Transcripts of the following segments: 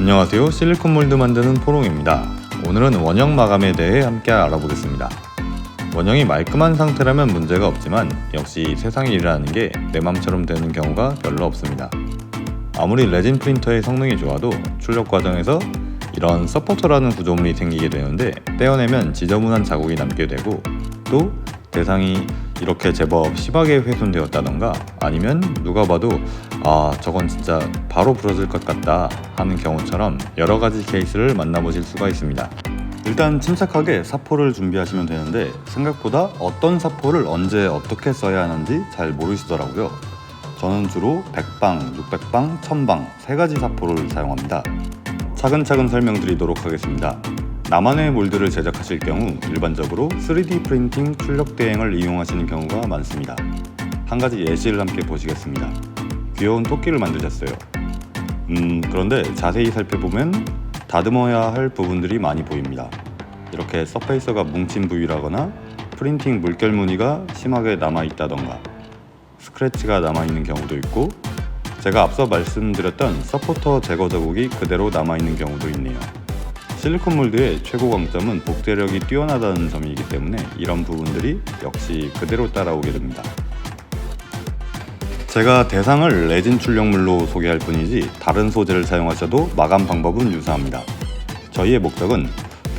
안녕하세요. 실리콘 몰드 만드는 포롱입니다. 오늘은 원형 마감에 대해 함께 알아보겠습니다. 원형이 말끔한 상태라면 문제가 없지만 역시 세상에 일어나는 게 내 맘처럼 되는 경우가 별로 없습니다. 아무리 레진 프린터의 성능이 좋아도 출력 과정에서 이런 서포터라는 구조물이 생기게 되는데 떼어내면 지저분한 자국이 남게 되고, 또 대상이 이렇게 제법 심하게 훼손되었다던가 아니면 누가 봐도 저건 진짜 바로 부러질 것 같다 하는 경우처럼 여러 가지 케이스를 만나보실 수가 있습니다. 일단 침착하게 사포를 준비하시면 되는데 생각보다 어떤 사포를 언제 어떻게 써야 하는지 잘 모르시더라고요. 저는 주로 100방, 600방, 1000방 3가지 사포를 사용합니다. 차근차근 설명드리도록 하겠습니다. 나만의 몰드를 제작하실 경우 일반적으로 3D 프린팅 출력 대행을 이용하시는 경우가 많습니다. 한 가지 예시를 함께 보시겠습니다. 귀여운 토끼를 만드셨어요. 그런데 자세히 살펴보면 다듬어야 할 부분들이 많이 보입니다. 이렇게 서페이서가 뭉친 부위라거나 프린팅 물결 무늬가 심하게 남아있다던가 스크래치가 남아있는 경우도 있고, 제가 앞서 말씀드렸던 서포터 제거 자국이 그대로 남아있는 경우도 있네요. 실리콘 몰드의 최고 강점은 복제력이 뛰어나다는 점이기 때문에 이런 부분들이 역시 그대로 따라오게 됩니다. 제가 대상을 레진 출력물로 소개할 뿐이지 다른 소재를 사용하셔도 마감 방법은 유사합니다. 저희의 목적은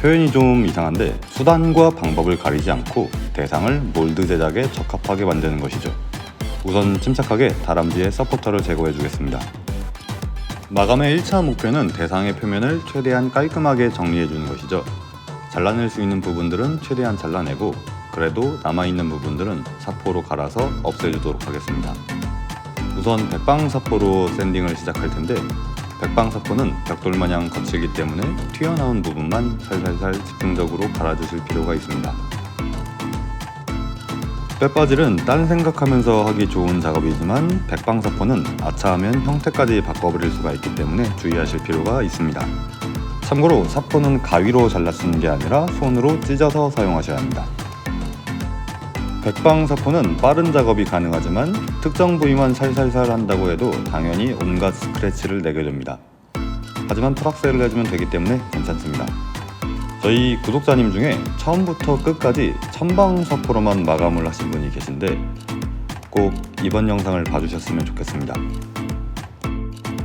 표현이 좀 이상한데 수단과 방법을 가리지 않고 대상을 몰드 제작에 적합하게 만드는 것이죠. 우선 침착하게 다람쥐의 서포터를 제거해 주겠습니다. 마감의 1차 목표는 대상의 표면을 최대한 깔끔하게 정리해 주는 것이죠. 잘라낼 수 있는 부분들은 최대한 잘라내고, 그래도 남아있는 부분들은 사포로 갈아서 없애주도록 하겠습니다. 우선 백방 사포로 샌딩을 시작할 텐데, 백방 사포는 벽돌마냥 거칠기 때문에 튀어나온 부분만 살살살 집중적으로 갈아주실 필요가 있습니다. 빼빠질은 딴 생각하면서 하기 좋은 작업이지만 백방 사포는 아차하면 형태까지 바꿔버릴 수가 있기 때문에 주의하실 필요가 있습니다. 참고로 사포는 가위로 잘라 쓰는 게 아니라 손으로 찢어서 사용하셔야 합니다. 백방 사포는 빠른 작업이 가능하지만 특정 부위만 살살살 한다고 해도 당연히 온갖 스크래치를 내게 됩니다. 하지만 풀악셀을 해주면 되기 때문에 괜찮습니다. 저희 구독자님 중에 처음부터 끝까지 1000방 사포로만 마감을 하신 분이 계신데 꼭 이번 영상을 봐주셨으면 좋겠습니다.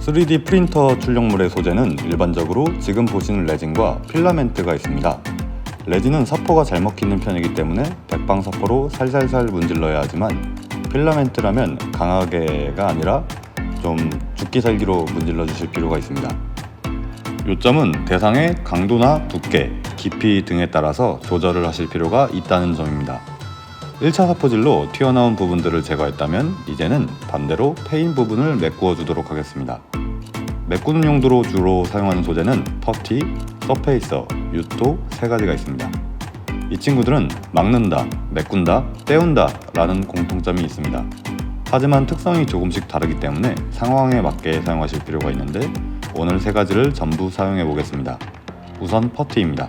3D 프린터 출력물의 소재는 일반적으로 지금 보시는 레진과 필라멘트가 있습니다. 레진은 사포가 잘 먹히는 편이기 때문에 백방 사포로 살살살 문질러야 하지만, 필라멘트라면 강하게가 아니라 좀 죽기 살기로 문질러 주실 필요가 있습니다. 요점은 대상의 강도나 두께, 깊이 등에 따라서 조절을 하실 필요가 있다는 점입니다. 1차 사포질로 튀어나온 부분들을 제거했다면 이제는 반대로 패인 부분을 메꾸어 주도록 하겠습니다. 메꾸는 용도로 주로 사용하는 소재는 퍼티, 서페이서, 유토 3가지가 있습니다. 이 친구들은 막는다, 메꾼다, 떼운다 라는 공통점이 있습니다. 하지만 특성이 조금씩 다르기 때문에 상황에 맞게 사용하실 필요가 있는데 오늘 3가지를 전부 사용해 보겠습니다. 우선 퍼티입니다.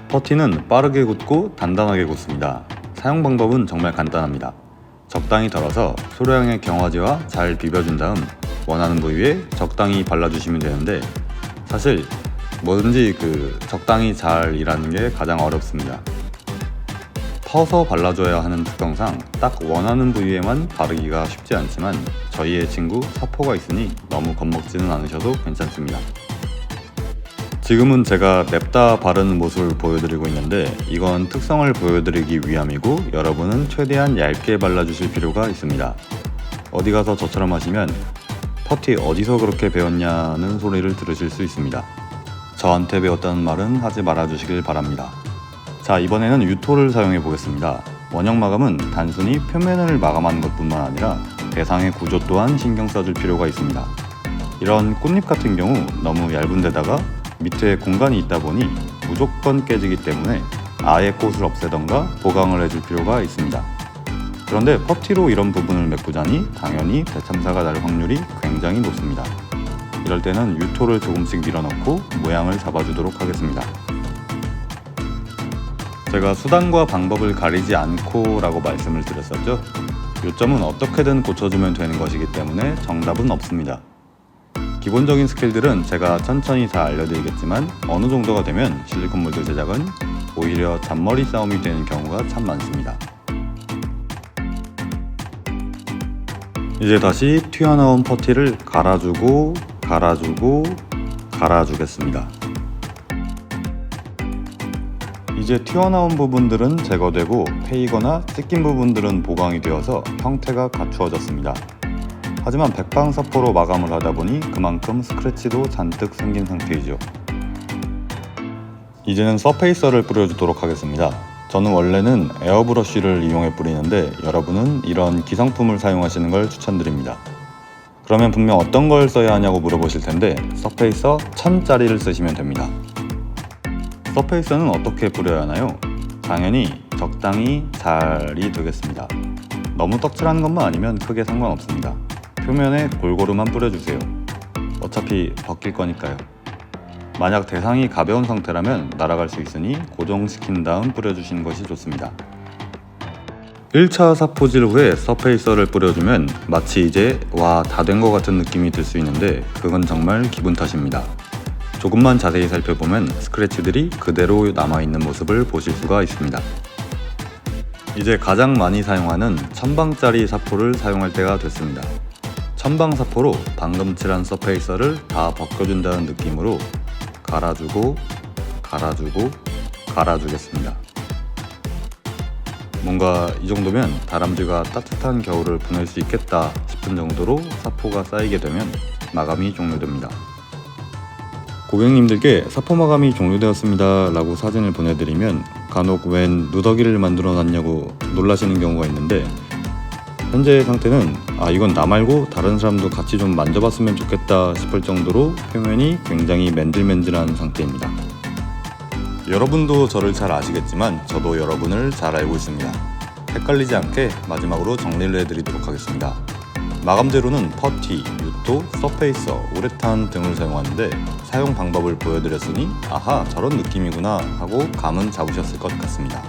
퍼티는 빠르게 굳고 단단하게 굳습니다. 사용 방법은 정말 간단합니다. 적당히 덜어서 소량의 경화제와 잘 비벼준 다음 원하는 부위에 적당히 발라주시면 되는데, 사실 뭐든지 적당히 잘이라는 게 가장 어렵습니다. 퍼서 발라줘야 하는 특성상 딱 원하는 부위에만 바르기가 쉽지 않지만 저희의 친구 사포가 있으니 너무 겁먹지는 않으셔도 괜찮습니다. 지금은 제가 냅다 바르는 모습을 보여드리고 있는데 이건 특성을 보여드리기 위함이고, 여러분은 최대한 얇게 발라주실 필요가 있습니다. 어디 가서 저처럼 하시면 퍼티 어디서 그렇게 배웠냐는 소리를 들으실 수 있습니다. 저한테 배웠다는 말은 하지 말아주시길 바랍니다. 자, 이번에는 유토를 사용해 보겠습니다. 원형 마감은 단순히 표면을 마감하는 것뿐만 아니라 대상의 구조 또한 신경 써줄 필요가 있습니다. 이런 꽃잎 같은 경우 너무 얇은 데다가 밑에 공간이 있다 보니 무조건 깨지기 때문에 아예 꽃을 없애던가 보강을 해줄 필요가 있습니다. 그런데 퍼티로 이런 부분을 메꾸자니 당연히 대참사가 날 확률이 굉장히 높습니다. 이럴 때는 유토를 조금씩 밀어넣고 모양을 잡아주도록 하겠습니다. 제가 수단과 방법을 가리지 않고 라고 말씀을 드렸었죠. 요점은 어떻게든 고쳐주면 되는 것이기 때문에 정답은 없습니다. 기본적인 스킬들은 제가 천천히 다 알려드리겠지만 어느 정도가 되면 실리콘 몰드 제작은 오히려 잔머리 싸움이 되는 경우가 참 많습니다. 이제 다시 튀어나온 퍼티를 갈아주고 갈아주겠습니다. 이제 튀어나온 부분들은 제거되고 패이거나 찢긴 부분들은 보강이 되어서 형태가 갖추어졌습니다. 하지만 백방사포로 마감을 하다 보니 그만큼 스크래치도 잔뜩 생긴 상태이죠. 이제는 서페이서를 뿌려주도록 하겠습니다. 저는 원래는 에어브러쉬를 이용해 뿌리는데 여러분은 이런 기성품을 사용하시는 걸 추천드립니다. 그러면 분명 어떤 걸 써야 하냐고 물어보실 텐데 서페이서 1000짜리를 쓰시면 됩니다. 서페이서는 어떻게 뿌려야 하나요? 당연히 적당히 잘이 되겠습니다. 너무 떡칠하는 것만 아니면 크게 상관없습니다. 표면에 골고루만 뿌려주세요. 어차피 벗길 거니까요. 만약 대상이 가벼운 상태라면 날아갈 수 있으니 고정시킨 다음 뿌려주시는 것이 좋습니다. 1차 사포질 후에 서페이서를 뿌려주면 마치 이제 와, 다 된 것 같은 느낌이 들 수 있는데 그건 정말 기분 탓입니다. 조금만 자세히 살펴보면 스크래치들이 그대로 남아있는 모습을 보실 수가 있습니다. 이제 가장 많이 사용하는 1000방짜리 사포를 사용할 때가 됐습니다. 1000방 사포로 방금 칠한 서페이서를 다 벗겨준다는 느낌으로 갈아주겠습니다. 뭔가 이 정도면 다람쥐가 따뜻한 겨울을 보낼 수 있겠다 싶은 정도로 사포가 쌓이게 되면 마감이 종료됩니다. 고객님들께 사포 마감이 종료되었습니다 라고 사진을 보내드리면 간혹 웬 누더기를 만들어 놨냐고 놀라시는 경우가 있는데 현재의 상태는 이건 나 말고 다른 사람도 같이 좀 만져봤으면 좋겠다 싶을 정도로 표면이 굉장히 맨들맨들한 상태입니다. 여러분도 저를 잘 아시겠지만 저도 여러분을 잘 알고 있습니다. 헷갈리지 않게 마지막으로 정리를 해드리도록 하겠습니다. 마감 재료는 퍼티, 유토, 서페이서, 우레탄 등을 사용하는데 사용 방법을 보여드렸으니 아하, 저런 느낌이구나 하고 감은 잡으셨을 것 같습니다.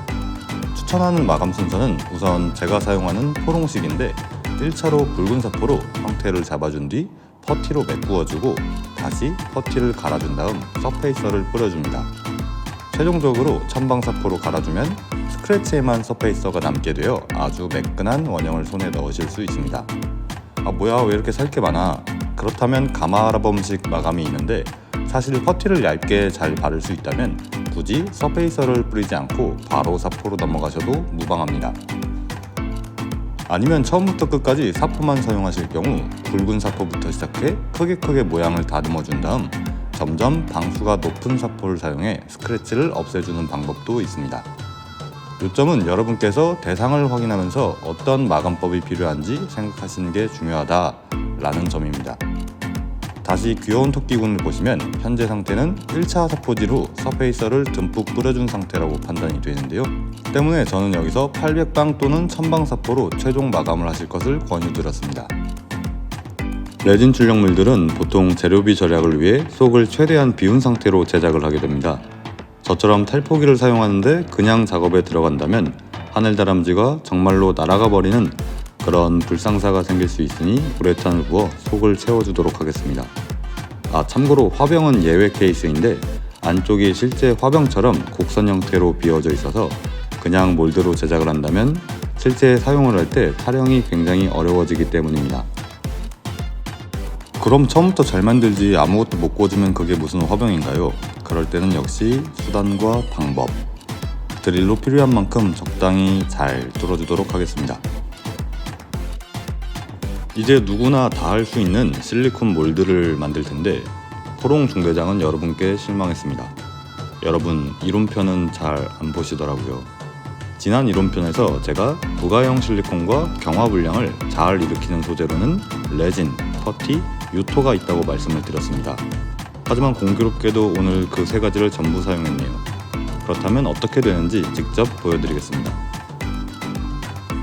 추천하는 마감 순서는 우선 제가 사용하는 포롱식인데 1차로 붉은 사포로 형태를 잡아준 뒤 퍼티로 메꾸어주고 다시 퍼티를 갈아준 다음 서페이서를 뿌려줍니다. 최종적으로 1000방 사포로 갈아주면 스크래치에만 서페이서가 남게 되어 아주 매끈한 원형을 손에 넣으실 수 있습니다. 뭐야, 왜 이렇게 살 게 많아? 그렇다면 가마라범식 마감이 있는데 사실 퍼티를 얇게 잘 바를 수 있다면 굳이 서페이서를 뿌리지 않고 바로 사포로 넘어가셔도 무방합니다. 아니면 처음부터 끝까지 사포만 사용하실 경우 굵은 사포부터 시작해 크게 모양을 다듬어 준 다음 점점 방수가 높은 사포를 사용해 스크래치를 없애주는 방법도 있습니다. 요점은 여러분께서 대상을 확인하면서 어떤 마감법이 필요한지 생각하시는 게 중요하다라는 점입니다. 다시 귀여운 토끼군을 보시면 현재 상태는 1차 사포질 후 서페이서를 듬뿍 뿌려준 상태라고 판단이 되는데요. 때문에 저는 여기서 800방 또는 1000방 사포로 최종 마감을 하실 것을 권유드렸습니다. 레진 출력물들은 보통 재료비 절약을 위해 속을 최대한 비운 상태로 제작을 하게 됩니다. 저처럼 탈포기를 사용하는데 그냥 작업에 들어간다면 하늘다람쥐가 정말로 날아가 버리는 그런 불상사가 생길 수 있으니 우레탄을 부어 속을 채워주도록 하겠습니다. 참고로 화병은 예외 케이스인데 안쪽이 실제 화병처럼 곡선 형태로 비어져 있어서 그냥 몰드로 제작을 한다면 실제 사용을 할 때 탈형이 굉장히 어려워지기 때문입니다. 그럼 처음부터 잘 만들지 아무것도 못 꽂으면 그게 무슨 화병인가요? 그럴 때는 역시 수단과 방법, 드릴로 필요한 만큼 적당히 잘 뚫어주도록 하겠습니다. 이제 누구나 다 할 수 있는 실리콘 몰드를 만들 텐데 포롱 중대장은 여러분께 실망했습니다. 여러분 이론편은 잘 안 보시더라고요. 지난 이론편에서 제가 부가형 실리콘과 경화 불량을 잘 일으키는 소재로는 레진, 퍼티, 유토가 있다고 말씀을 드렸습니다. 하지만 공교롭게도 오늘 그 세 가지를 전부 사용했네요. 그렇다면 어떻게 되는지 직접 보여드리겠습니다.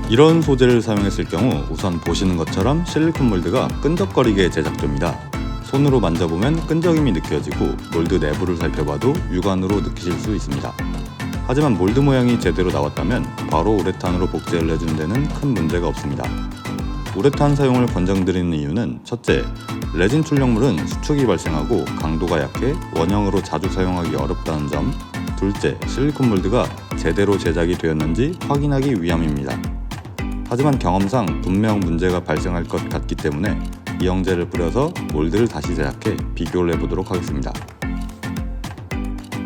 이런 소재를 사용했을 경우 우선 보시는 것처럼 실리콘 몰드가 끈적거리게 제작됩니다. 손으로 만져보면 끈적임이 느껴지고 몰드 내부를 살펴봐도 육안으로 느끼실 수 있습니다. 하지만 몰드 모양이 제대로 나왔다면 바로 우레탄으로 복제를 해주는 데는 큰 문제가 없습니다. 우레탄 사용을 권장드리는 이유는 첫째, 레진 출력물은 수축이 발생하고 강도가 약해 원형으로 자주 사용하기 어렵다는 점, 둘째, 실리콘 몰드가 제대로 제작이 되었는지 확인하기 위함입니다. 하지만 경험상 분명 문제가 발생할 것 같기 때문에 이영재를 뿌려서 몰드를 다시 제작해 비교를 해보도록 하겠습니다.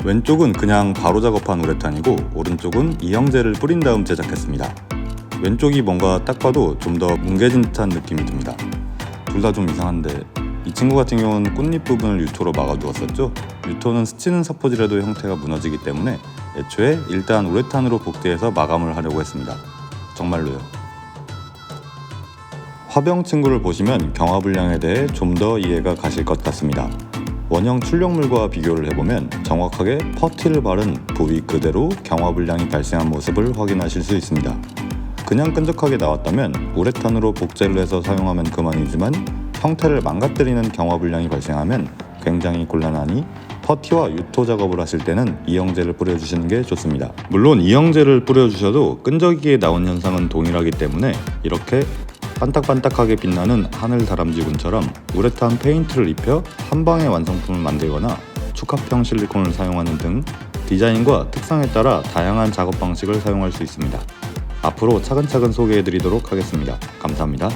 왼쪽은 그냥 바로 작업한 우레탄이고 오른쪽은 이영재를 뿌린 다음 제작했습니다. 왼쪽이 뭔가 딱 봐도 좀 더 뭉개진 듯한 느낌이 듭니다. 둘 다 좀 이상한데 이 친구 같은 경우는 꽃잎 부분을 유토로 막아두었었죠. 유토는 스치는 사포질에도 형태가 무너지기 때문에 애초에 일단 우레탄으로 복제해서 마감을 하려고 했습니다. 정말로요. 화병 친구를 보시면 경화불량에 대해 좀 더 이해가 가실 것 같습니다. 원형 출력물과 비교를 해보면 정확하게 퍼티를 바른 부위 그대로 경화불량이 발생한 모습을 확인하실 수 있습니다. 그냥 끈적하게 나왔다면 우레탄으로 복제를 해서 사용하면 그만이지만 형태를 망가뜨리는 경화불량이 발생하면 굉장히 곤란하니 퍼티와 유토 작업을 하실 때는 이영재를 뿌려주시는 게 좋습니다. 물론 이영재를 뿌려주셔도 끈적이게 나온 현상은 동일하기 때문에 이렇게 반딱반딱하게 빛나는 하늘 다람쥐군처럼 우레탄 페인트를 입혀 한방에 완성품을 만들거나 축합형 실리콘을 사용하는 등 디자인과 특성에 따라 다양한 작업 방식을 사용할 수 있습니다. 앞으로 차근차근 소개해드리도록 하겠습니다. 감사합니다.